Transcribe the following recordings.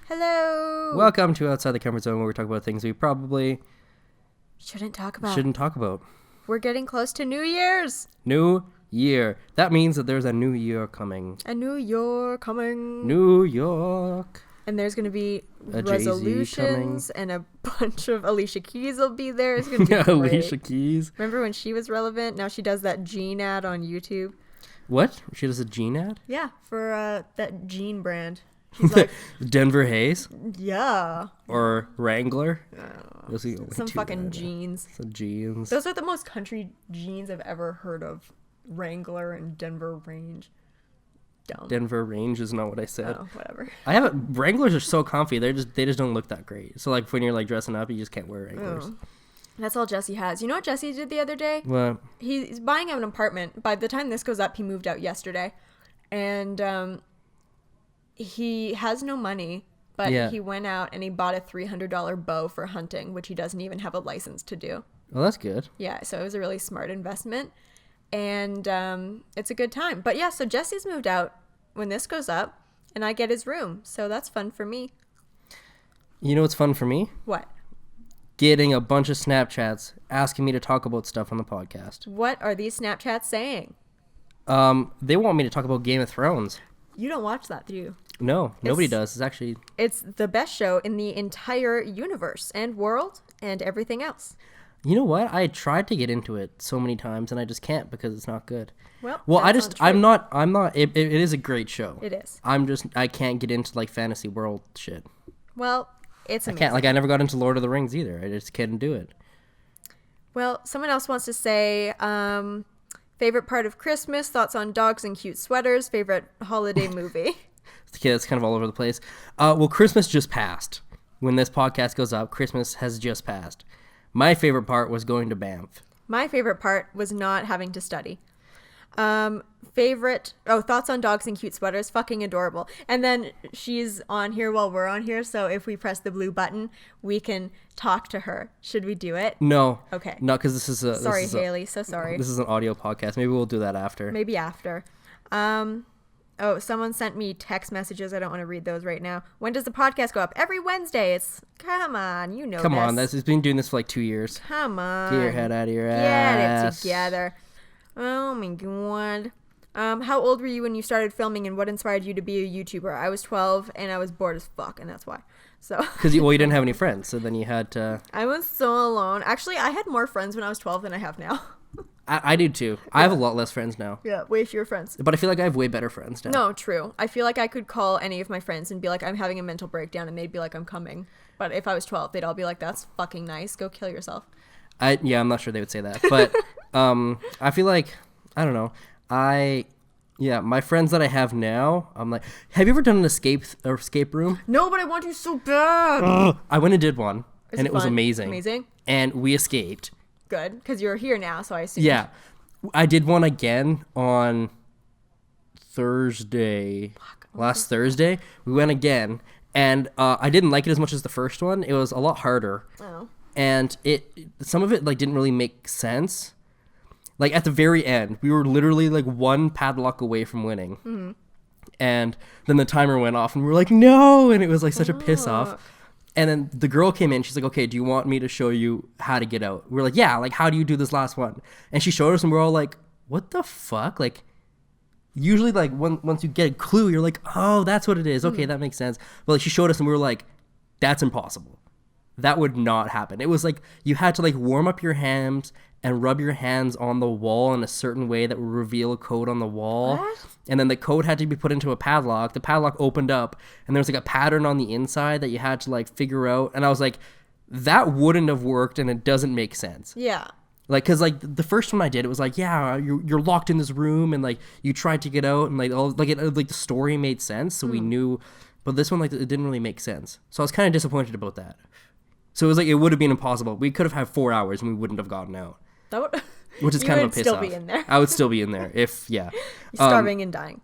Hello. Welcome to Outside the Comfort Zone, where we talk about things we probably shouldn't talk about. We're getting close to New Year's. New Year. That means that there's a new year coming. A New York coming. New York. And there's going to be resolutions and a bunch of Alicia Keys will be there. It's going to be great. Alicia Keys. Remember when she was relevant? Now she does that jean ad on YouTube. What? She does a jean ad? Yeah, for that jean brand. She's like, Denver Hayes? Yeah. Or Wrangler? Some fucking jeans. Some jeans. Those are the most country jeans I've ever heard of. Wrangler and Denver Range. Dumb. Denver Range is not what I said. Oh, whatever. Wranglers are so comfy. They just don't look that great. So like when you're like dressing up, you just can't wear Wranglers. Oh. That's all Jesse has. You know what Jesse did the other day? What? He's buying an apartment. By the time this goes up, he moved out yesterday. And he has no money, but he went out and he bought a $300 bow for hunting, which he doesn't even have a license to do. Well, that's good. Yeah, so it was a really smart investment. And it's a good time. But yeah, so Jesse's moved out when this goes up, and I get his room. So that's fun for me. You know what's fun for me? What? Getting a bunch of Snapchats asking me to talk about stuff on the podcast. What are these Snapchats saying? They want me to talk about Game of Thrones. You don't watch that, do you? No, nobody does. It's the best show in the entire universe and world and everything else. You know what? I tried to get into it so many times and I just can't because it's not good. Well, I'm not. It is a great show. It is. I can't get into like fantasy world shit. Well, it's amazing. I never got into Lord of the Rings either. I just couldn't do it. Well, someone else wants to say, favorite part of Christmas, thoughts on dogs and cute sweaters, favorite holiday movie. Okay, that's kind of all over the place. Well, Christmas just passed. When this podcast goes up, Christmas has just passed. My favorite part was going to Banff. My favorite part was not having to study. Thoughts on dogs and cute sweaters, fucking adorable. And then she's on here while we're on here, so if we press the blue button, we can talk to her. Should we do it? No. Okay. No, because this is a... Sorry, Haley, so sorry. This is an audio podcast. Maybe we'll do that after. Maybe after. Someone sent me text messages. I don't want to read those right now. When does the podcast go up? Every Wednesday. Come on, you know Come on, it's been doing this for like 2 years. Come on. Get your head out of your ass. Get it together. Oh my god. How old were you when you started filming, and what inspired you to be a YouTuber? I was 12 and I was bored as fuck, and that's why. So because you didn't have any friends, so then you had to. I was so alone. Actually, I had more friends when I was 12 than I have now. I do too. Yeah. I have a lot less friends now. Yeah, way fewer friends. But I feel like I have way better friends now. No, true. I feel like I could call any of my friends and be like, I'm having a mental breakdown, and they'd be like, I'm coming. But if I was 12, they'd all be like, that's fucking nice. Go kill yourself. I'm not sure they would say that. But I feel like, I don't know. My friends that I have now, I'm like, have you ever done an escape room? No, but I want to so bad. I went and did one, and it was fun? amazing. Amazing? And we escaped. Good, because you're here now, so I assume. Yeah. I did one again on Thursday. Last Thursday. We went again, and I didn't like it as much as the first one. It was a lot harder. Oh. And some of it like didn't really make sense. Like at the very end, we were literally like one padlock away from winning. Mm-hmm. And then the timer went off and we were like, no. And it was like such a piss off. And then the girl came in. She's like, okay, do you want me to show you how to get out? We're like, yeah, like how do you do this last one? And she showed us and we're all like, what the fuck? Like usually like once you get a clue, you're like, oh, that's what it is. Okay, that makes sense. But like she showed us and we were like, that's impossible. That would not happen. It was like you had to like warm up your hands and rub your hands on the wall in a certain way that would reveal a code on the wall. What? And then the code had to be put into a padlock. The padlock opened up and there was like a pattern on the inside that you had to like figure out. And I was like, that wouldn't have worked and it doesn't make sense. Yeah. Like, cause like the first one I did, it was like, yeah, you're locked in this room and like you tried to get out and like all like the story made sense. So we knew, but this one, like it didn't really make sense. So I was kind of disappointed about that. So it was like, it would have been impossible. We could have had 4 hours and we wouldn't have gotten out. Which is kind of a piss off. You would still be in there. I would still be in there if, yeah. Starving and dying.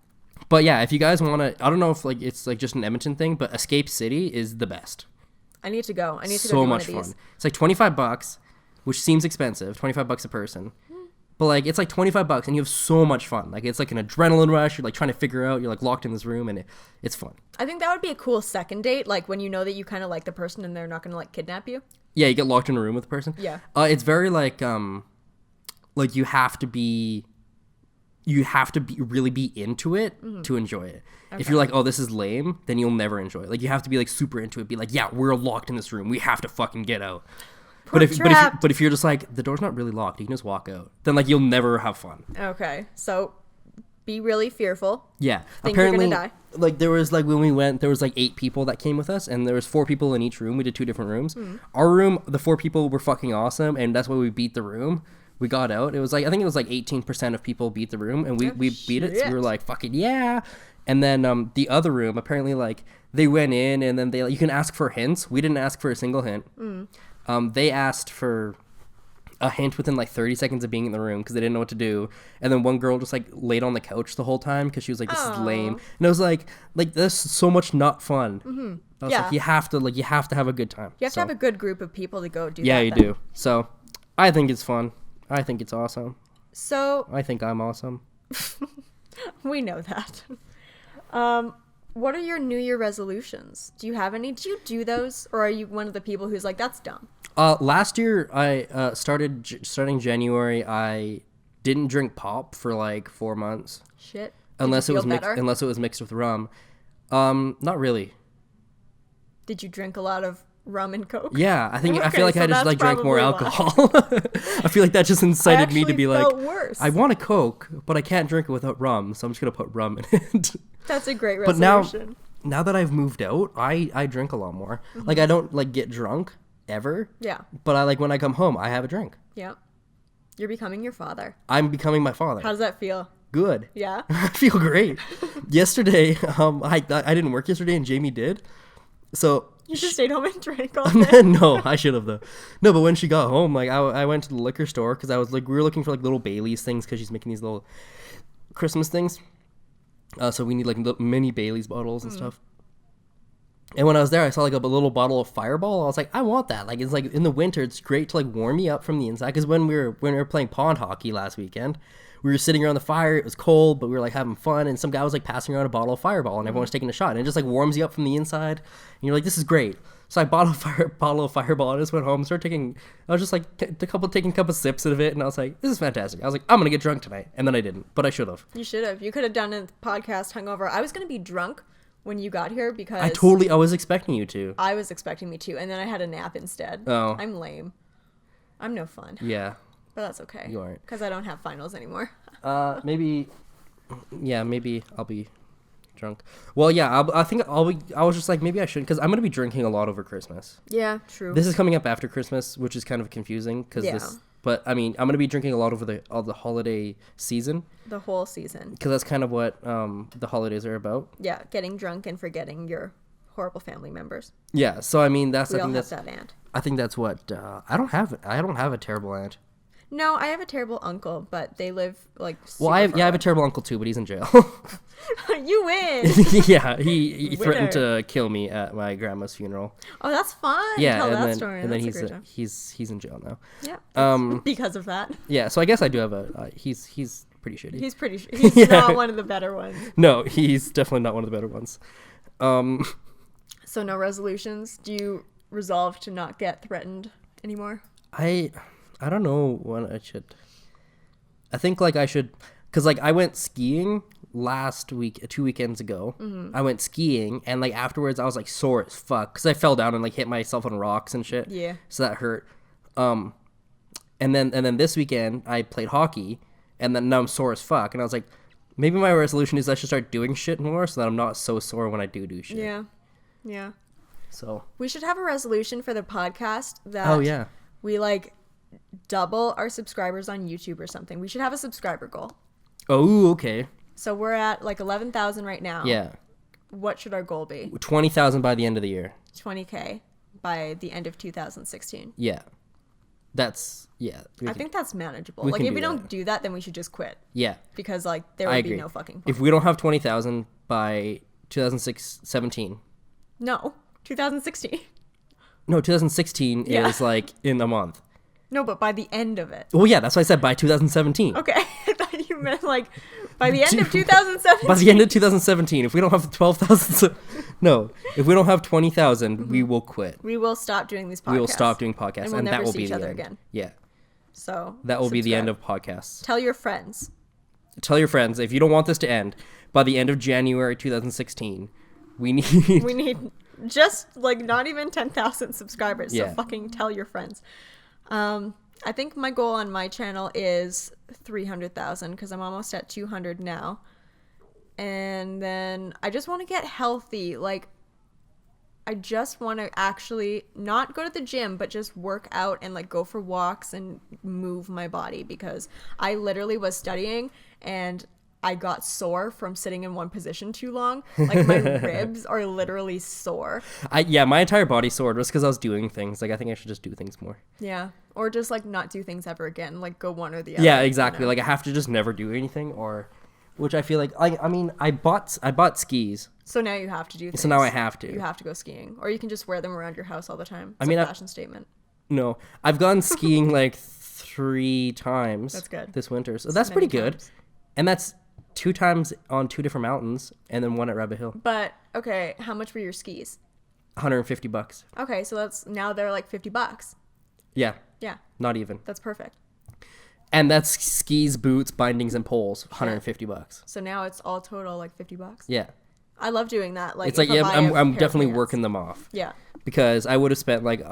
But yeah, if you guys want to, I don't know if like it's like just an Edmonton thing, but Escape City is the best. I need to go. So much fun. It's like $25, which seems expensive. $25 a person. But like it's like $25 and you have so much fun. Like it's like an adrenaline rush. You're like trying to figure out. You're like locked in this room and it's fun. I think that would be a cool second date. Like when you know that you kind of like the person and they're not going to like kidnap you. Yeah, you get locked in a room with the person. Yeah. It's very like you have to really be into it to enjoy it. Okay. If you're like, oh, this is lame, then you'll never enjoy it. Like you have to be like super into it. Be like, yeah, we're locked in this room. We have to fucking get out. But if you're just like, the door's not really locked, you can just walk out, then like you'll never have fun. Okay, so be really fearful. Yeah, think apparently, you're gonna die. Like there was like when we went, there was like 8 people that came with us, and there was 4 people in each room. We did 2 different rooms. Our room, the 4 people were fucking awesome, and that's why we beat the room. We got out. It was like I think it was like 18% of people beat the room, and we beat it. So we were like, fucking yeah. And then the other room, apparently like they went in, and then you can ask for hints. We didn't ask for a single hint. They asked for a hint within like 30 seconds of being in the room because they didn't know what to do. And then one girl just like laid on the couch the whole time because she was like, this is lame. And I was like this is so much not fun. I was like, you have to have a good time. You have to have a good group of people to go do that. Yeah, you do. So I think it's fun. I think it's awesome. So I think I'm awesome. We know that. What are your New Year resolutions? Do you have any? Do you do those? Or are you one of the people who's like, that's dumb? Last year, I starting January, I didn't drink pop for like 4 months. Shit. Unless it was mixed with rum. Not really. Did you drink a lot of rum and Coke? Yeah, I feel like I just like drank more alcohol. I feel like that just incited me to be like, worse. I want a Coke, but I can't drink it without rum, so I'm just gonna put rum in it. That's a great resolution. But now that I've moved out, I drink a lot more. Like I don't like get drunk ever. Yeah. But I like when I come home, I have a drink. Yeah. You're becoming your father. I'm becoming my father. How does that feel? Good. Yeah. I feel great. Yesterday, I didn't work yesterday and Jamie did. So you just stayed home and drank all day? No, I should have though. No, but when she got home, like I went to the liquor store because I was like, we were looking for like little Baileys things because she's making these little Christmas things. So we need like mini Baileys bottles and stuff. And when I was there, I saw like a little bottle of Fireball. I was like, I want that. Like it's like in the winter, it's great to like warm me up from the inside. Because when we were playing pond hockey last weekend, we were sitting around the fire. It was cold, but we were like having fun. And some guy was like passing around a bottle of Fireball, and everyone was taking a shot. And it just like warms you up from the inside. And you're like, this is great. So I bought a bottle of Fireball. I just went home and started taking. I was just like taking a couple sips of it, and I was like, this is fantastic. I was like, I'm gonna get drunk tonight, and then I didn't, but I should have. You should have. You could have done a podcast hungover. I was gonna be drunk when you got here because I was expecting you to. I was expecting me to, and then I had a nap instead. Oh, I'm lame. I'm no fun. Yeah, but that's okay. You aren't, because I don't have finals anymore. Maybe I'll be drunk. Well, yeah, I think I was just like, maybe I shouldn't, because I'm gonna be drinking a lot over Christmas. Yeah, true. This is coming up after Christmas, which is kind of confusing but I mean, I'm gonna be drinking a lot over all the holiday season. The whole season. Because that's kind of what the holidays are about. Yeah, getting drunk and forgetting your horrible family members. Yeah, so I mean that's that aunt. I think that's what I don't have a terrible aunt. No, I have a terrible uncle, but they live like. I have a terrible uncle too, but he's in jail. You win. Yeah, he threatened to kill me at my grandma's funeral. Oh, that's fun. Yeah, tell that story. And then he's in jail now. Yeah. Because of that. Yeah, so I guess I do have he's pretty shitty. He's not one of the better ones. No, he's definitely not one of the better ones. So no resolutions. Do you resolve to not get threatened anymore? I don't know when I should. I think like I should, because like I went skiing last week, 2 weekends ago. I went skiing, and like afterwards I was like sore as fuck because I fell down and like hit myself on rocks and shit. Yeah. So that hurt. And then this weekend I played hockey, and then now I'm sore as fuck. And I was like, maybe my resolution is I should start doing shit more so that I'm not so sore when I do shit. Yeah. Yeah. So we should have a resolution for the podcast that we like double our subscribers on YouTube or something. We should have a subscriber goal. Oh, okay. So we're at like 11,000 right now. Yeah. What should our goal be? 20,000 by the end of the year. 20K by the end of 2016. Yeah. I think that's manageable. Like if we don't do that, then we should just quit. Yeah. Because like there would be no fucking point. If we don't have 20,000 by 2017. No, 2016. No, 2016 is like in a month. No, but by the end of it. Well, yeah, that's what I said, by 2017. Okay. I thought you meant like by the end of 2017. By the end of 2017, if we don't have 12,000, no, if we don't have 20,000, we will quit. We will stop doing these podcasts. We will stop doing podcasts, and we'll never that will see be each the other end. again. Yeah. So that will be the end of podcasts. Tell your friends. Tell your friends, if you don't want this to end, by the end of January 2016, we need just like not even 10,000 subscribers. Yeah. So fucking tell your friends. I think my goal on my channel is 300,000 because I'm almost at 200 now. And then I just want to get healthy. Like, I just want to actually not go to the gym, but just work out and like go for walks and move my body, because I literally was studying and I got sore from sitting in one position too long. Like, my ribs are literally sore. My entire body's sore just because I was doing things. Like, I think I should just do things more. Yeah. Or just like not do things ever again. Like, go one or the other. Yeah, exactly. You know? Like, I have to just never do anything, which I feel like, I mean, I bought skis. So now you have to do things. So now I have to. You have to go skiing. Or you can just wear them around your house all the time. It's a fashion statement. No. I've gone skiing like 3 times. That's good. This winter. So that's pretty good. And that's 2 times on 2 different mountains and then 1 at Rabbit Hill. But, okay, how much were your skis? $150. Okay, so now they're like $50. Yeah. Yeah. Not even. That's perfect. And that's skis, boots, bindings, and poles. $150. So now it's all total like $50. Yeah. I love doing that. Like, it's like, yeah, I'm definitely working them off. Yeah. Because I would have spent like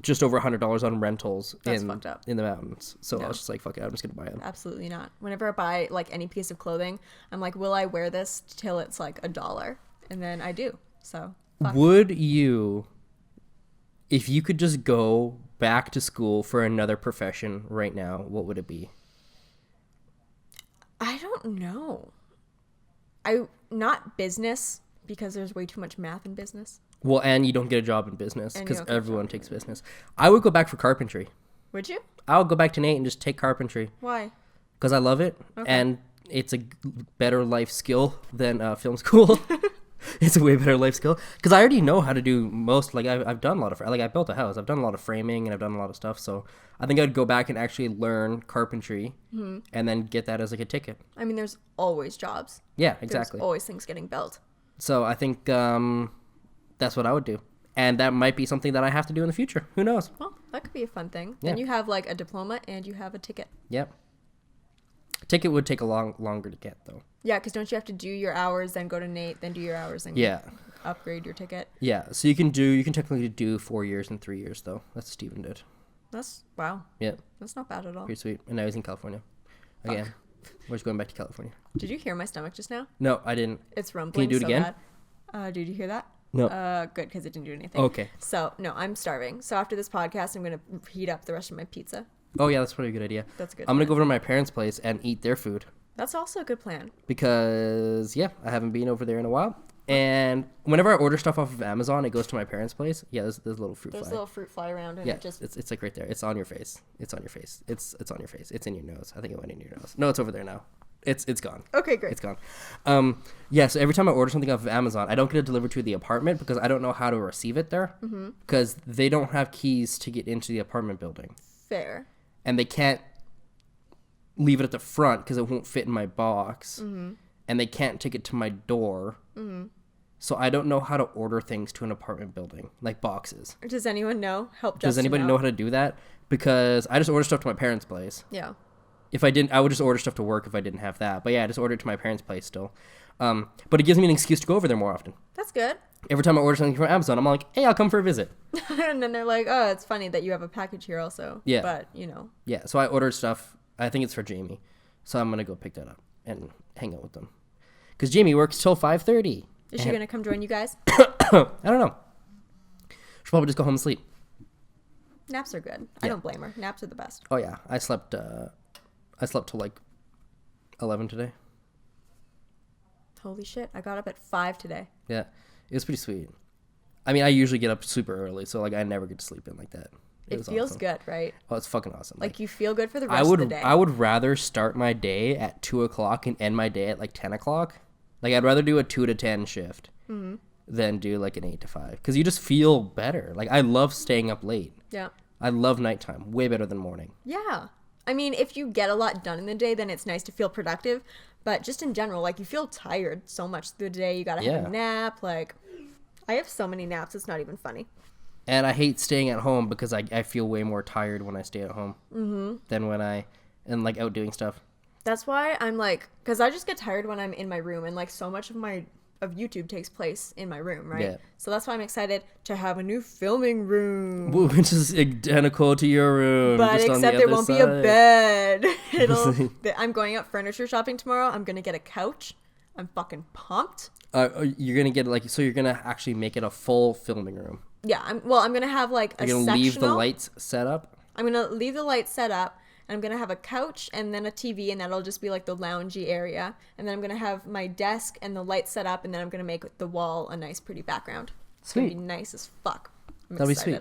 just over $100 on rentals That's fucked up. in the mountains. So I was just like, fuck it, I'm just gonna buy them. Absolutely not. Whenever I buy like any piece of clothing, I'm like, will I wear this till it's like $1? And then I do. So fuck. Would you, if you could just go back to school for another profession right now, what would it be? I don't know. Not business, because there's way too much math in business. Well, and you don't get a job in business because everyone takes business. I would go back for carpentry. Would you? I would go back to Nate and just take carpentry. Why? Because I love it, and it's a better life skill than film school. It's a way better life skill because I already know how to do most. Like, I've done a lot of, like, I built a house. I've done a lot of framing and I've done a lot of stuff. So I think I'd go back and actually learn carpentry and then get that as like a ticket. I mean, there's always jobs. Yeah, exactly. There's always things getting built. So I think that's what I would do. And that might be something that I have to do in the future. Who knows? Well, that could be a fun thing. Yeah. Then you have like a diploma and you have a ticket. Yep. Ticket would take a longer to get though. Yeah, because don't you have to do your hours, then go to Nate, then do your hours, and upgrade your ticket? Yeah, so you can technically do 4 years and 3 years though. That's what Steven did. Wow. Yeah. That's not bad at all. Pretty sweet. And now he's in California. Again. We're just going back to California. Did you hear my stomach just now? No, I didn't. It's rumbling. Can you do it again? Bad. Did you hear that? No. Good, because it didn't do anything. Okay. So, no, I'm starving. So after this podcast, I'm going to heat up the rest of my pizza. Oh, yeah, that's probably a good idea. That's a good. I'm going to go over to my parents' place and eat their food. That's also a good plan. Because, yeah, I haven't been over there in a while. And whenever I order stuff off of Amazon, it goes to my parents' place. Yeah, there's a little fruit fly. There's a little fruit fly around, and yeah, it's like right there. It's on your face. It's on your face. It's on your face. It's in your nose. I think it went in your nose. No, it's over there now. It's gone. Okay, great. It's gone. Yeah, so every time I order something off of Amazon, I don't get it delivered to the apartment because I don't know how to receive it there. Because they don't have keys to get into the apartment building. Fair. And they can't leave it at the front because it won't fit in my box. And they can't take it to my door. So I don't know how to order things to an apartment building, like boxes. Does anyone know? Does anybody know how to do that? Because I just order stuff to my parents' place. Yeah. If I didn't, I would just order stuff to work if I didn't have that. But yeah, I just ordered to my parents' place still. But it gives me an excuse to go over there more often. That's good. Every time I order something from Amazon, I'm like, hey, I'll come for a visit. And then they're like, oh, it's funny that you have a package here also. Yeah. But, you know. Yeah, so I ordered stuff. I think it's for Jamie. So I'm going to go pick that up and hang out with them. Because Jamie works till 5:30. Is she going to come join you guys? I don't know. She'll probably just go home and sleep. Naps are good. Yeah. I don't blame her. Naps are the best. Oh, yeah. I slept till like 11 today. Holy shit. I got up at 5 today. Yeah. It was pretty sweet. I mean, I usually get up super early, so like I never get to sleep in like that. It feels awesome. Good, right? Oh, it's fucking awesome. Like you feel good for the rest of the day. I would rather start my day at 2 o'clock and end my day at like 10 o'clock. Like I'd rather do a 2 to 10 shift than do like an 8 to 5. Because you just feel better. Like I love staying up late. Yeah. I love nighttime. Way better than morning. Yeah. I mean, if you get a lot done in the day, then it's nice to feel productive. But just in general, like, you feel tired so much through the day. You gotta have a nap. Like, I have so many naps, it's not even funny. And I hate staying at home because I feel way more tired when I stay at home than when and like out doing stuff. That's why I'm like, because I just get tired when I'm in my room, and like so much of YouTube takes place in my room, right? Yeah. So that's why I'm excited to have a new filming room, which is identical to your room, but except there won't be a bed. I'm going out furniture shopping tomorrow. I'm gonna get a couch. I'm fucking pumped. You're gonna get you're gonna actually make it a full filming room. Yeah, I'm gonna have like a sectional. You're gonna leave the lights set up? I'm gonna leave the lights set up, and I'm gonna have a couch and then a TV, and that'll just be like the loungy area. And then I'm gonna have my desk and the lights set up, and then I'm gonna make the wall a nice pretty background. It's gonna be nice as fuck. That'll be sweet.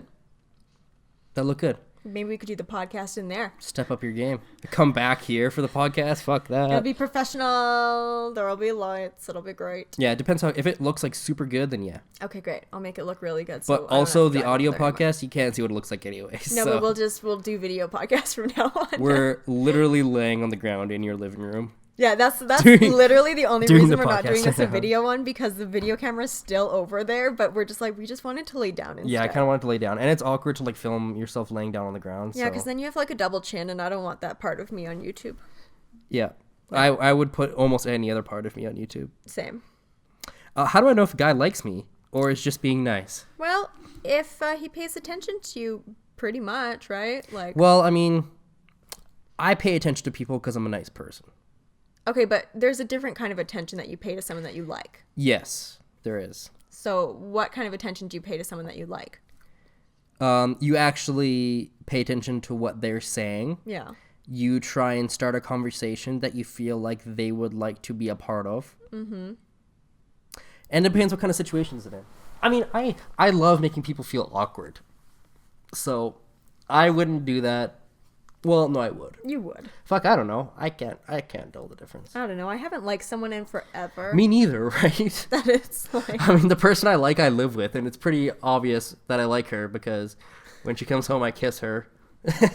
That'll look good. Maybe we could do the podcast in there. Step up your game. Come back here for the podcast. Fuck that. It'll be professional. There'll be lights. It'll be great. Yeah, it depends if it looks like super good, then yeah. Okay, great. I'll make it look really good. But also the audio podcast, you can't see what it looks like anyway. No, but we'll do video podcasts from now on. We're literally laying on the ground in your living room. Yeah, that's literally the only reason we're not doing this a video one, because the video camera's still over there, but we're just like, we just wanted to lay down instead. Yeah, I kind of wanted to lay down, and it's awkward to like film yourself laying down on the ground. Yeah, because then you have like a double chin, and I don't want that part of me on YouTube. Yeah, I would put almost any other part of me on YouTube. Same. How do I know if a guy likes me or is just being nice? Well, if he pays attention to you, pretty much, right? Like. Well, I mean, I pay attention to people because I'm a nice person. Okay, but there's a different kind of attention that you pay to someone that you like. Yes, there is. So what kind of attention do you pay to someone that you like? You actually pay attention to what they're saying. Yeah. You try and start a conversation that you feel like they would like to be a part of. Mm-hmm. And it depends what kind of situations it's in. I mean, I love making people feel awkward. So I wouldn't do that. Well, no, I would. You would. Fuck, I don't know. I can't tell the difference. I don't know. I haven't liked someone in forever. Me neither, right? That it's like... I mean, the person I like, I live with, and it's pretty obvious that I like her because when she comes home, I kiss her,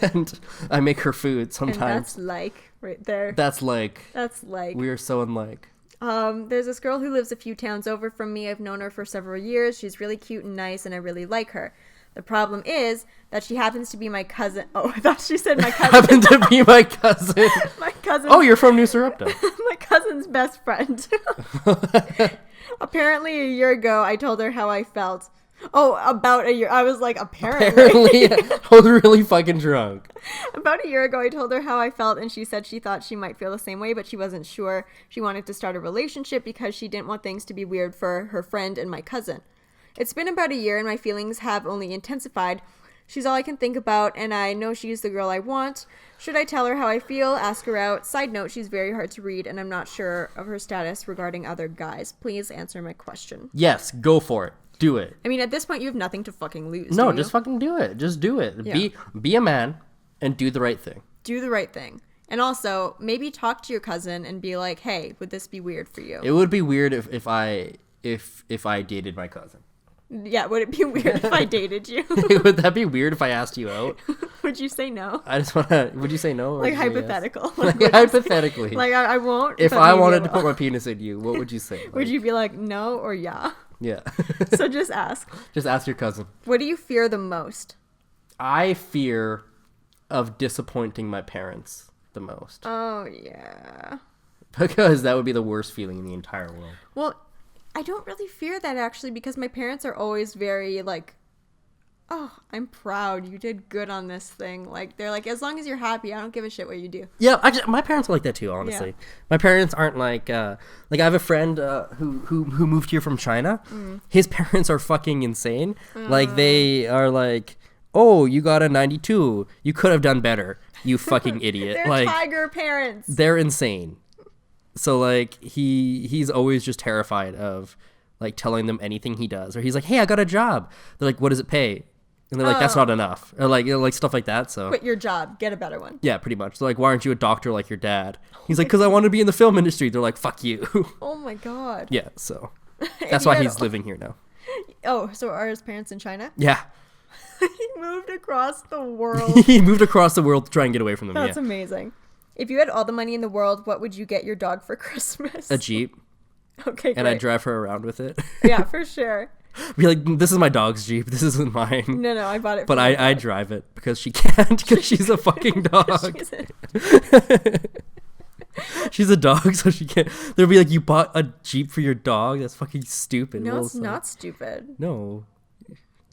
and I make her food sometimes. And that's like, right there. That's like. We are so unlike. There's this girl who lives a few towns over from me. I've known her for several years. She's really cute and nice, and I really like her. The problem is that she happens to be my cousin. Oh, I thought she said my cousin. Happened to be my cousin. My cousin. Oh, you're from New Sarepta. My cousin's best friend. Apparently, a year ago, I told her how I felt. Oh, about a year. I was like, apparently. I was really fucking drunk. About a year ago, I told her how I felt, and she said she thought she might feel the same way, but she wasn't sure. She wanted to start a relationship because she didn't want things to be weird for her friend and my cousin. It's been about a year, and my feelings have only intensified. She's all I can think about, and I know she's the girl I want. Should I tell her how I feel? Ask her out? Side note, she's very hard to read, and I'm not sure of her status regarding other guys. Please answer my question. Yes, go for it. Do it. I mean, at this point, you have nothing to fucking lose. No, just fucking do it. Just do it. Yeah. Be a man and do the right thing. Do the right thing. And also, maybe talk to your cousin and be like, hey, would this be weird for you? It would be weird if I dated my cousin. Yeah, would it be weird if I dated you? Would that be weird if I asked you out? Would you say no? I just want to... Would you say no? Or like hypothetical. Yes? Like hypothetically. Like I won't. If I wanted to put my penis in you, what would you say? Like, would you be like no or yeah? Yeah. So just ask. Just ask your cousin. What do you fear the most? I fear of disappointing my parents the most. Oh, yeah. Because that would be the worst feeling in the entire world. Well, I don't really fear that, actually, because my parents are always very, like, oh, I'm proud. You did good on this thing. Like, they're like, as long as you're happy, I don't give a shit what you do. Yeah, my parents are like that, too, honestly. Yeah. My parents aren't like I have a friend who moved here from China. Mm. His parents are fucking insane. Like, they are like, oh, you got a 92. You could have done better, you fucking idiot. They're like, tiger parents. They're insane. So, like, he's always just terrified of, like, telling them anything he does. Or he's like, hey, I got a job. They're like, what does it pay? And they're like, that's not enough. Or, like, stuff like that, so. Quit your job. Get a better one. Yeah, pretty much. They're like, why aren't you a doctor like your dad? He's like, because I want to be in the film industry. They're like, fuck you. Oh, my God. Yeah, so. That's why he's living here now. Oh, so are his parents in China? Yeah. He moved across the world. He moved across the world to try and get away from them. That's amazing. If you had all the money in the world, what would you get your dog for Christmas? A Jeep. Okay, great. And I'd drive her around with it. Yeah, for sure. Be like, this is my dog's Jeep. This isn't mine. No, I bought it for But I drive it because she can't, because she's a fucking dog. She's a dog, so she can't. They'll be like, you bought a Jeep for your dog? That's fucking stupid. No, it's not stupid. No.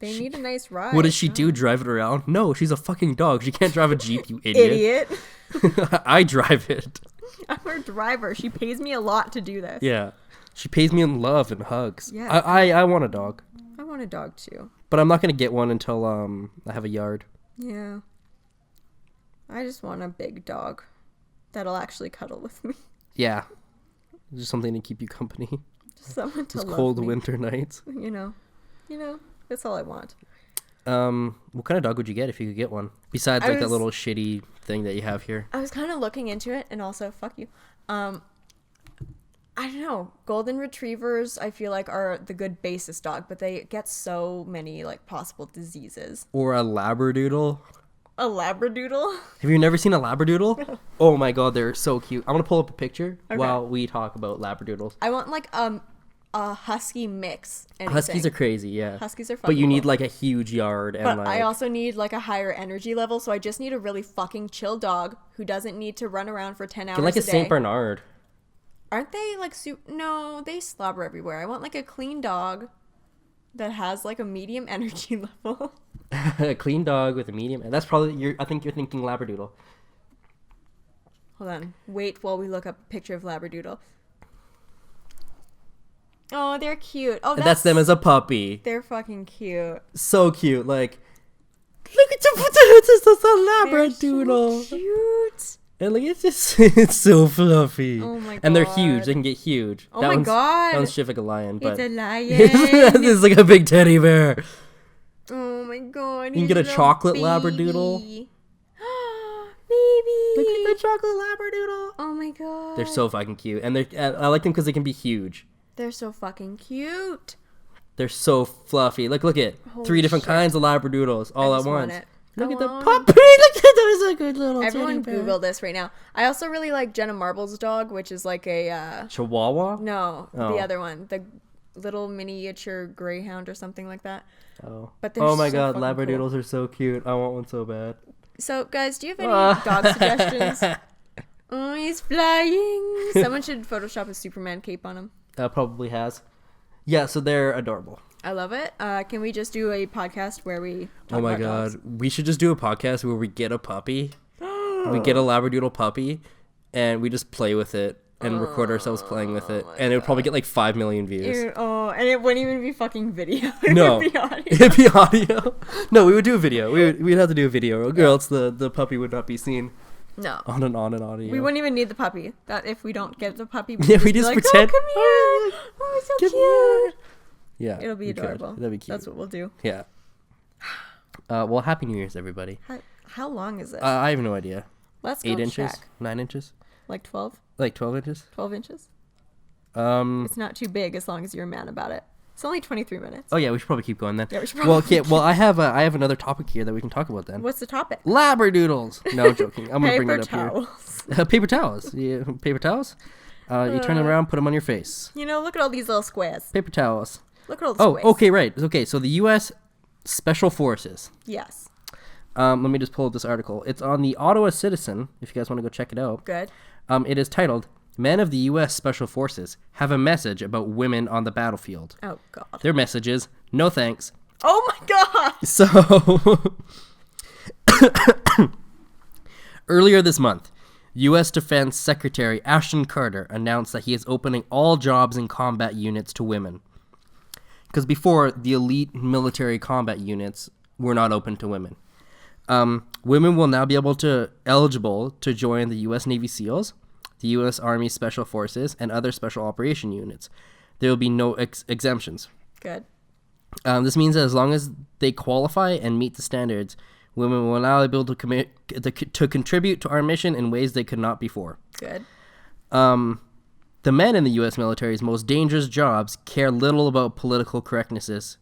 They need a nice ride. What does she do? Drive it around? No, she's a fucking dog. She can't drive a Jeep, you idiot. I drive it. I'm her driver. She pays me a lot to do this. Yeah. She pays me in love and hugs. Yeah. I want a dog. I want a dog too. But I'm not going to get one until I have a yard. Yeah. I just want a big dog that'll actually cuddle with me. Yeah. Just something to keep you company. Just someone to Those love cold me. winter nights. You know, that's all I want. What kind of dog would you get if you could get one? Besides that little shitty thing that you have here. I was kind of looking into it, and also, fuck you. I don't know. Golden retrievers, I feel like, are the good basis dog, but they get so many like possible diseases. Or a Labradoodle. A Labradoodle? Have you never seen a Labradoodle? No. Oh my god, they're so cute. I'm gonna pull up a picture while we talk about Labradoodles. I want like a husky mix. Anything. Huskies are crazy, yeah. Huskies are fun. But you need like a huge yard and I also need like a higher energy level, so I just need a really fucking chill dog who doesn't need to run around for 10 hours like a day. Saint Bernard. Aren't they like no, they slobber everywhere. I want like a clean dog that has like a medium energy level. A clean dog with a medium, and that's probably I think you're thinking Labradoodle. Hold on. Wait while we look up a picture of Labradoodle. Oh, they're cute. Oh, that's them as a puppy. They're fucking cute. So cute. Like, look at it's a Labradoodle. So cute. And like it's so fluffy. Oh my god. And they're huge. They can get huge. Oh my god. That one's shaped like a lion, but it's a lion. This is like a big teddy bear. Oh my god. You can get a chocolate Labradoodle. Baby. Look at the chocolate Labradoodle. Oh my god. They're so fucking cute, and I like them because they can be huge. They're so fucking cute. They're so fluffy. Look at Holy 3 different shit. kinds of Labradoodles all at once. Look at the puppy. Look at that. A good little Everyone teddy bear. Google this right now. I also really like Jenna Marbles' dog, which is like a Chihuahua? No, the Oh. other one, the little miniature greyhound or something like that. Oh. But they're Oh my so god, fucking Labradoodles cool. are so cute. I want one so bad. So, guys, do you have any dog suggestions? Oh, he's flying. Someone should Photoshop a Superman cape on him. Probably has. Yeah, so they're adorable. I love it. Can we just do a podcast where we talk Oh my about god, dogs? we should just do a podcast where we get a puppy. We get a Labradoodle puppy, and we just play with it and record ourselves playing with it, and it would probably get like 5 million views. Ew, oh, and it wouldn't even be fucking video. It No, would be audio. it'd be audio. No, we would do a video. We'd have to do a video, or else the puppy would not be seen No. on audio. We wouldn't even need the puppy. That if we don't get the puppy, Yeah, we be just like, pretend. Oh, come here. Oh, it's so Come cute. Yeah, It'll be we could. adorable. That'd be cute. That's what we'll do. Yeah. Well, Happy New Year's, everybody. How long is it? I have no idea. Let's go 8 inches? check. 9 inches? Like 12? Like 12 inches? 12 inches? Um. It's not too big as long as you're a man about it. It's only 23 minutes. Oh yeah, we should probably keep going then. Yeah, we should Well, probably okay. Well, I have another topic here that we can talk about then. What's the topic? Labradoodles. No, I'm joking. I'm gonna bring Paper it up towels. here. Paper towels. Yeah, paper towels. You turn them around, put them on your face. You know, look at all these little squares. Paper towels. Look at all the Oh, squares. okay, right. Okay, so the U.S. Special Forces. Yes. Let me just pull up this article. It's on the Ottawa Citizen, if you guys want to go check it out. Good. It is titled, Men of the U.S. Special Forces have a message about women on the battlefield. Oh, God. Their message is, no thanks. Oh, my God. So, earlier this month, U.S. Defense Secretary Ashton Carter announced that he is opening all jobs in combat units to women. Because before, the elite military combat units were not open to women. Women will now be eligible to join the U.S. Navy SEALs, the U.S. Army Special Forces, and other special operation units. There will be no exemptions. Good. This means that as long as they qualify and meet the standards, women will now be able to contribute to our mission in ways they could not before. Good. The men in the U.S. military's most dangerous jobs care little about political correctness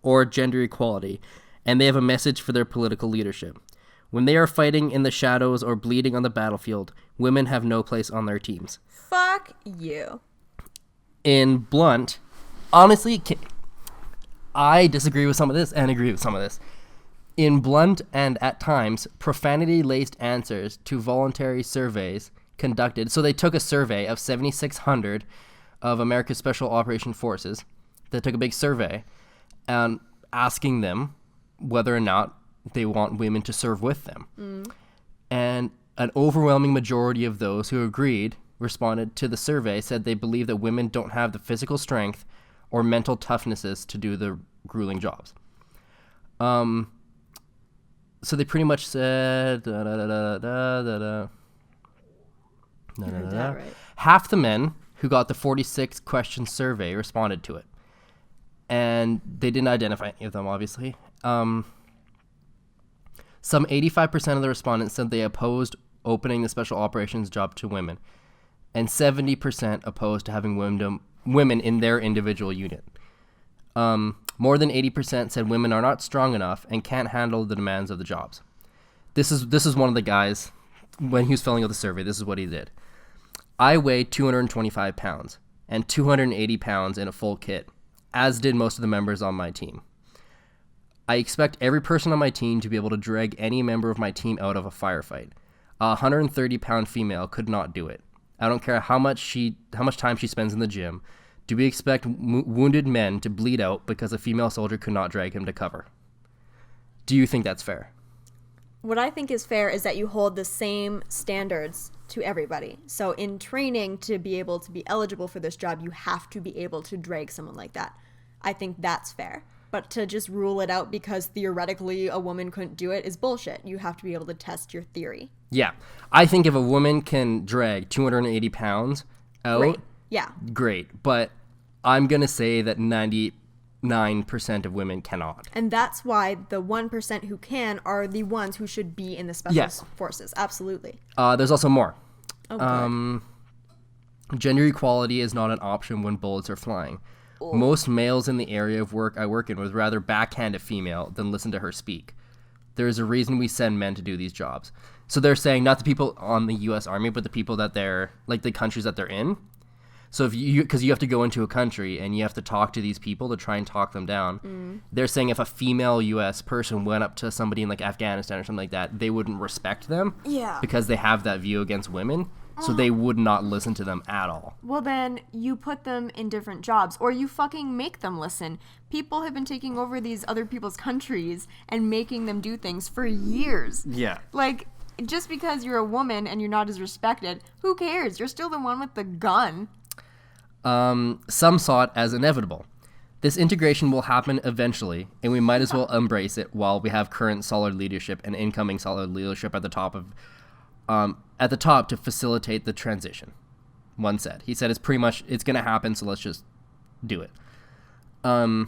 or gender equality, and they have a message for their political leadership. When they are fighting in the shadows or bleeding on the battlefield, women have no place on their teams. Fuck you. In Blunt, honestly, I disagree with some of this and agree with some of this. In blunt and, at times, profanity-laced answers to voluntary surveys conducted. So they took a survey of 7,600 of America's Special Operation Forces. They took a big survey and asking them whether or not they want women to serve with them. And an overwhelming majority of those who agreed, responded to the survey, said they believe that women don't have the physical strength or mental toughnesses to do the grueling jobs. So they pretty much said half the men who got the 46 question survey responded to it, and they didn't identify any of them, obviously. Some 85% of the respondents said they opposed opening the special operations job to women, and 70% opposed to having women in their individual unit. More than 80% said women are not strong enough and can't handle the demands of the jobs. This is one of the guys, when he was filling out the survey, this is what he did. I weigh 225 pounds and 280 pounds in a full kit, as did most of the members on my team. I expect every person on my team to be able to drag any member of my team out of a firefight. A 130-pound female could not do it. I don't care how much time she spends in the gym. Do we expect wounded men to bleed out because a female soldier could not drag him to cover? Do you think that's fair? What I think is fair is that you hold the same standards to everybody. So in training, to be able to be eligible for this job, you have to be able to drag someone like that. I think that's fair. But to just rule it out because theoretically a woman couldn't do it is bullshit. You have to be able to test your theory. Yeah. I think if a woman can drag 280 pounds out, Great. Yeah. Great. But I'm going to say that 99% of women cannot. And that's why the 1% who can are the ones who should be in the special forces. Absolutely. There's also more. Oh, Gender equality is not an option when bullets are flying. Ooh. Most males in the area of work I work in would rather backhand a female than listen to her speak. There is a reason we send men to do these jobs. So they're saying not the people on the U.S. Army, but the people that they're, like the countries that they're in. So because you have to go into a country and you have to talk to these people to try and talk them down. They're saying if a female U.S. person went up to somebody in like Afghanistan or something like that, they wouldn't respect them. Yeah. Because they have that view against women. So they would not listen to them at all. Well, then you put them in different jobs, or you fucking make them listen. People have been taking over these other people's countries and making them do things for years. Yeah. Like, just because you're a woman and you're not as respected, who cares? You're still the one with the gun. Some saw it as inevitable. This integration will happen eventually, and we might as well embrace it while we have current solid leadership and incoming solid leadership at the top to facilitate the transition. One said. He said it's going to happen, so let's just do it. Like,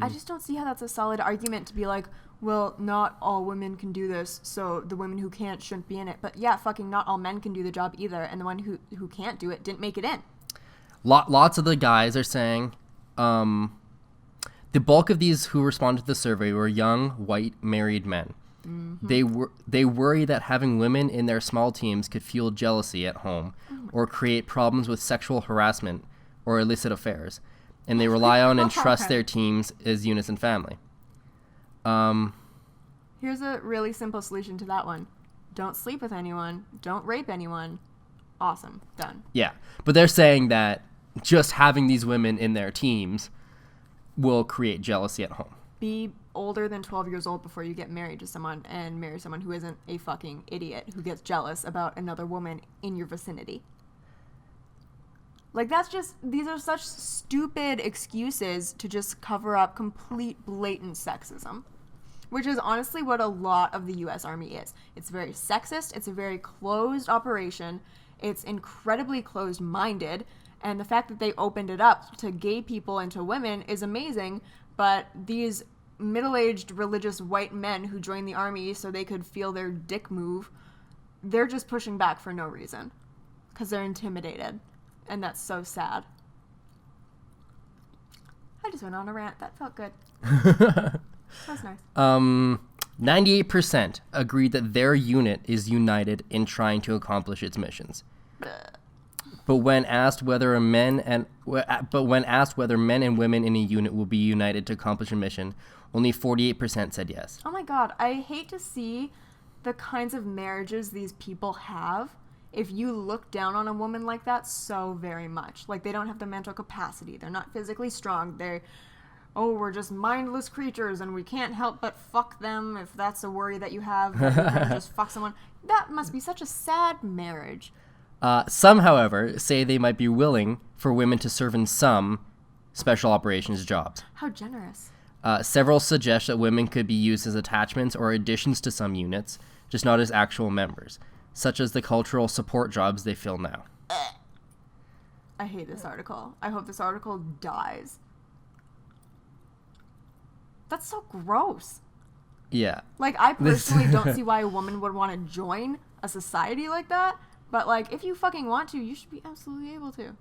I just don't see how that's a solid argument to be like, well, not all women can do this, so the women who can't shouldn't be in it. But yeah, fucking not all men can do the job either, and the one who can't do it didn't make it in. Lots of the guys are saying, the bulk of these who responded to the survey were young, white, married men. Mm-hmm. They worry that having women in their small teams could fuel jealousy at home or create problems with sexual harassment or illicit affairs, and they rely on and trust their teams as units and family. Here's a really simple solution to that one. Don't sleep with anyone. Don't rape anyone. Awesome. Done. Yeah. But they're saying that just having these women in their teams will create jealousy at home. Be older than 12 years old before you get married to someone, and marry someone who isn't a fucking idiot who gets jealous about another woman in your vicinity. Like, these are such stupid excuses to just cover up complete blatant sexism, which is honestly what a lot of the U.S. Army is. It's very sexist. It's a very closed operation. It's incredibly closed-minded. And the fact that they opened it up to gay people and to women is amazing, but these middle-aged religious white men who joined the Army so they could feel their dick move, they're just pushing back for no reason because they're intimidated. And that's so sad. I just went on a rant. That felt good. That was nice. 98% agreed that their unit is united in trying to accomplish its missions. But when asked whether men and women in a unit will be united to accomplish a mission, only 48% said yes. Oh my god, I hate to see the kinds of marriages these people have if you look down on a woman like that so very much. Like, they don't have the mental capacity. They're not physically strong. We're just mindless creatures and we can't help but fuck them if that's a worry that you have. That you're gonna just fuck someone. That must be such a sad marriage. Some, however, say they might be willing for women to serve in some special operations jobs. How generous. Several suggest that women could be used as attachments or additions to some units, just not as actual members, such as the cultural support jobs they fill now. I hate this article. I hope this article dies. That's so gross. Yeah. Like, I personally don't see why a woman would want to join a society like that, but, like, if you fucking want to, you should be absolutely able to.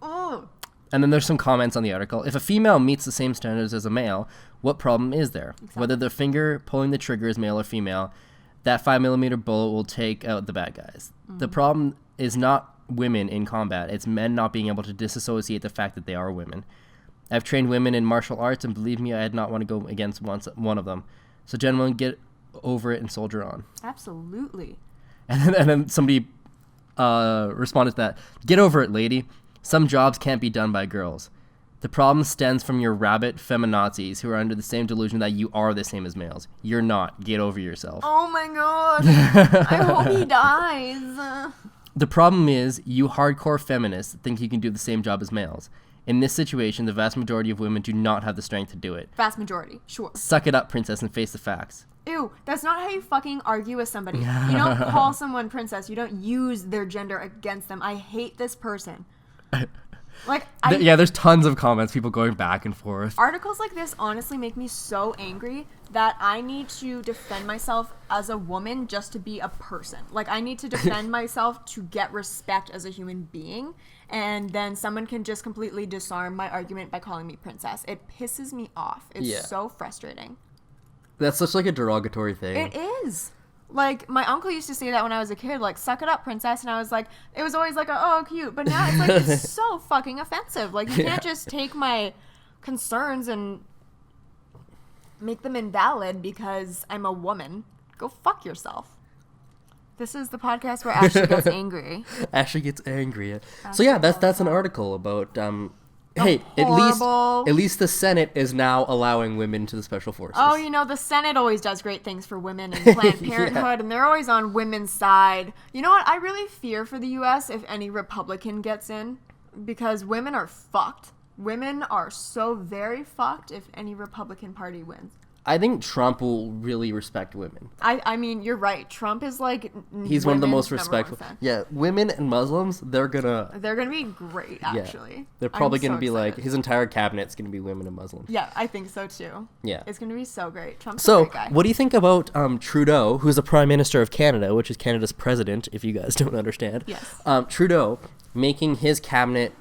Ugh. And then there's some comments on the article. If a female meets the same standards as a male, what problem is there? Exactly. Whether the finger pulling the trigger is male or female, that 5mm bullet will take out the bad guys. Mm-hmm. The problem is not women in combat. It's men not being able to disassociate the fact that they are women. I've trained women in martial arts, and believe me, I'd not want to go against one of them. So, gentlemen, get over it and soldier on. Absolutely. And then somebody responded to that. Get over it, lady. Some jobs can't be done by girls. The problem stems from your rabbit feminazis who are under the same delusion that you are the same as males. You're not. Get over yourself. Oh my god. I hope he dies. The problem is, you hardcore feminists think you can do the same job as males. In this situation, the vast majority of women do not have the strength to do it. Vast majority, sure. Suck it up, princess, and face the facts. Ew, that's not how you fucking argue with somebody. You don't call someone princess. You don't use their gender against them. I hate this person. Like, there's tons of comments, people going back and forth. Articles like this honestly make me so angry that I need to defend myself as a woman just to be a person. Like, I need to defend myself to get respect as a human being, and then someone can just completely disarm my argument by calling me princess. It pisses me off. It's so frustrating. That's such like a derogatory thing. It is. Like, my uncle used to say that when I was a kid, like, suck it up, princess. And I was like, it was always like, oh, cute. But now it's like, it's so fucking offensive. Like, you can't just take my concerns and make them invalid because I'm a woman. Go fuck yourself. This is the podcast where Ashley gets angry. Ashley gets angry. So yeah, that's an article about hey, at least the Senate is now allowing women to the special forces. Oh, you know, the Senate always does great things for women and Planned Parenthood, and they're always on women's side. You know what? I really fear for the U.S. if any Republican gets in, because women are fucked. Women are so very fucked if any Republican Party wins. I think Trump will really respect women. I mean, you're right. Trump is like... He's one of the most respectful. Yeah, women and Muslims, they're gonna be great, actually. Yeah. They're probably gonna be like... His entire cabinet's gonna be women and Muslims. Yeah, I think so, too. Yeah. It's gonna be so great. Trump's a great guy. So, what do you think about Trudeau, who's the Prime Minister of Canada, which is Canada's president, if you guys don't understand? Yes. Trudeau making his cabinet...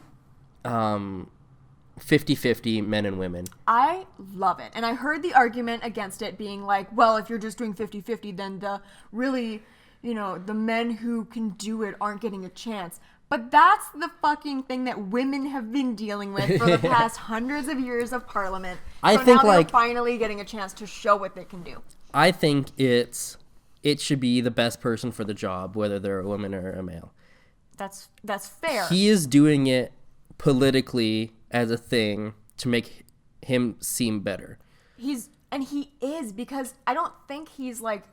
50-50 men and women. I love it. And I heard the argument against it being like, well, if you're just doing 50-50, then the really, the men who can do it aren't getting a chance. But that's the fucking thing that women have been dealing with for the past hundreds of years of parliament. I think now they're finally getting a chance to show what they can do. I think it should be the best person for the job, whether they're a woman or a male. That's fair. He is doing it politically as a thing to make him seem better. He is, because I don't think he's like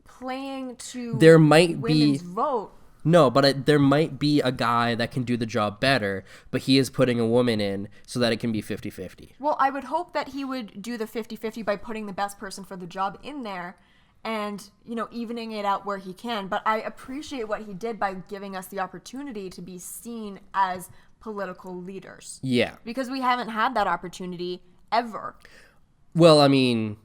playing to women's vote. No, but there might be a guy that can do the job better, but he is putting a woman in so that it can be 50-50. Well, I would hope that he would do the 50-50 by putting the best person for the job in there and, evening it out where he can. But I appreciate what he did by giving us the opportunity to be seen as political leaders. Yeah. Because we haven't had that opportunity ever. Well, I mean,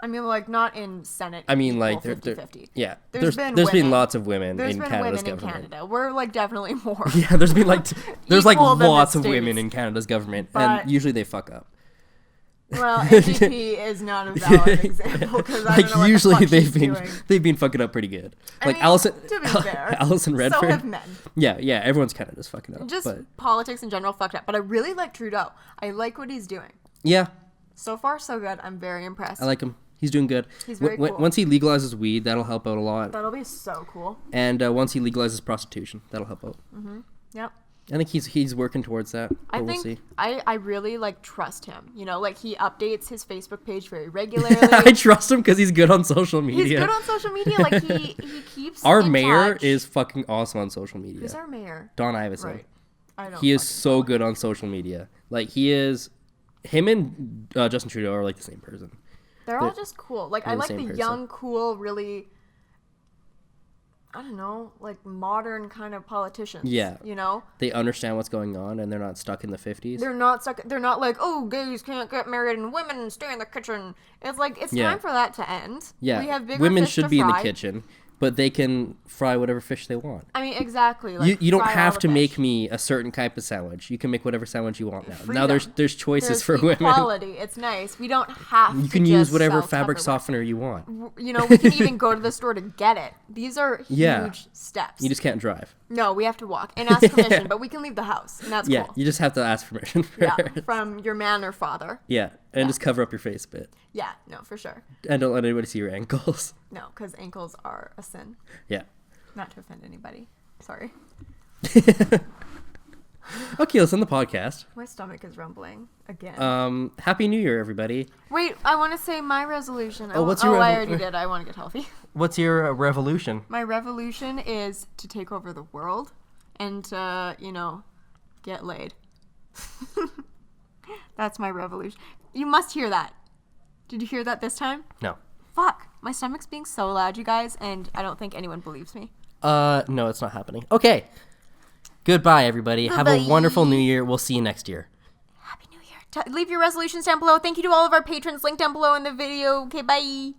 I mean, like, not in Senate. I mean, like, 50-50. Yeah. There's been lots of women There's in been Canada's women government. in Canada. We're, like, definitely more. Yeah, there's been, like, there's, like, Equal than the lots of States. women in Canada's government, But- and usually they fuck up. Well, NDP is not a valid example because I don't know what usually the fuck she's doing. they've been fucking up pretty good. I Like mean, Allison, to be fair, Allison Redford. So have men. Yeah, everyone's Canada's fucking up. Just but politics in general fucked up. But I really like Trudeau. I like what he's doing. yeah, So far, so good. I'm very impressed. I like him. He's doing good. He's very cool. Once he legalizes weed, that'll help out a lot. That'll be so cool. And once he legalizes prostitution, that'll help out. Yep. I think he's working towards that. I But think we'll see. I really like trust him. You know, like he updates his Facebook page very regularly. I trust him because he's good on social media. He's good on social media. Like he keeps Our in mayor touch. is fucking awesome on social media. Who's our mayor? Don Iveson. Right. I don't. He is fucking so know. good on social media. Like he is, him and Justin Trudeau are like the same person. They're all just cool. Like I the like same the person. young, cool, really. I don't know, like modern kind of politicians. Yeah. You know? They understand what's going on and they're not stuck in the 50s. They're not stuck. They're not like, oh, gays can't get married and women stay in the kitchen. It's like it's Yeah. time for that to end. Yeah, We have bigger women fish should to be in the fry. kitchen, but they can fry whatever fish they want. I mean, exactly. Like, You don't fry all have the to fish. make me a certain type of sandwich. You can make whatever sandwich you want now. Now Freedom. there's choices There's for women. equality. It's nice. We don't have. You to can use just whatever sell fabric Tupperware. softener you want. You know, we can even go to the store to get it. These are huge Yeah. steps. You just can't drive. No, we have to walk and ask permission, but we can leave the house, and that's Yeah, cool. you just have to ask permission first. Yeah, from your man or father. Yeah, and just cover up your face a bit. Yeah, no, for sure. And don't let anybody see your ankles. No, because ankles are a sin. Yeah. Not to offend anybody. Sorry. Okay, let's end the podcast. My stomach is rumbling again. Happy New Year, everybody. Wait, I want to say my resolution. what's your I already did. I want to get healthy. What's your revolution? My revolution is to take over the world and to, get laid. That's my revolution. You must hear that. Did you hear that this time? No. Fuck. My stomach's being so loud, you guys, and I don't think anyone believes me. No, it's not happening. Okay. Goodbye, everybody. Have a Bye-bye. wonderful New Year. We'll see you next year. Happy New Year. Leave your resolutions down below. Thank you to all of our patrons. Link down below in the video. Okay, bye.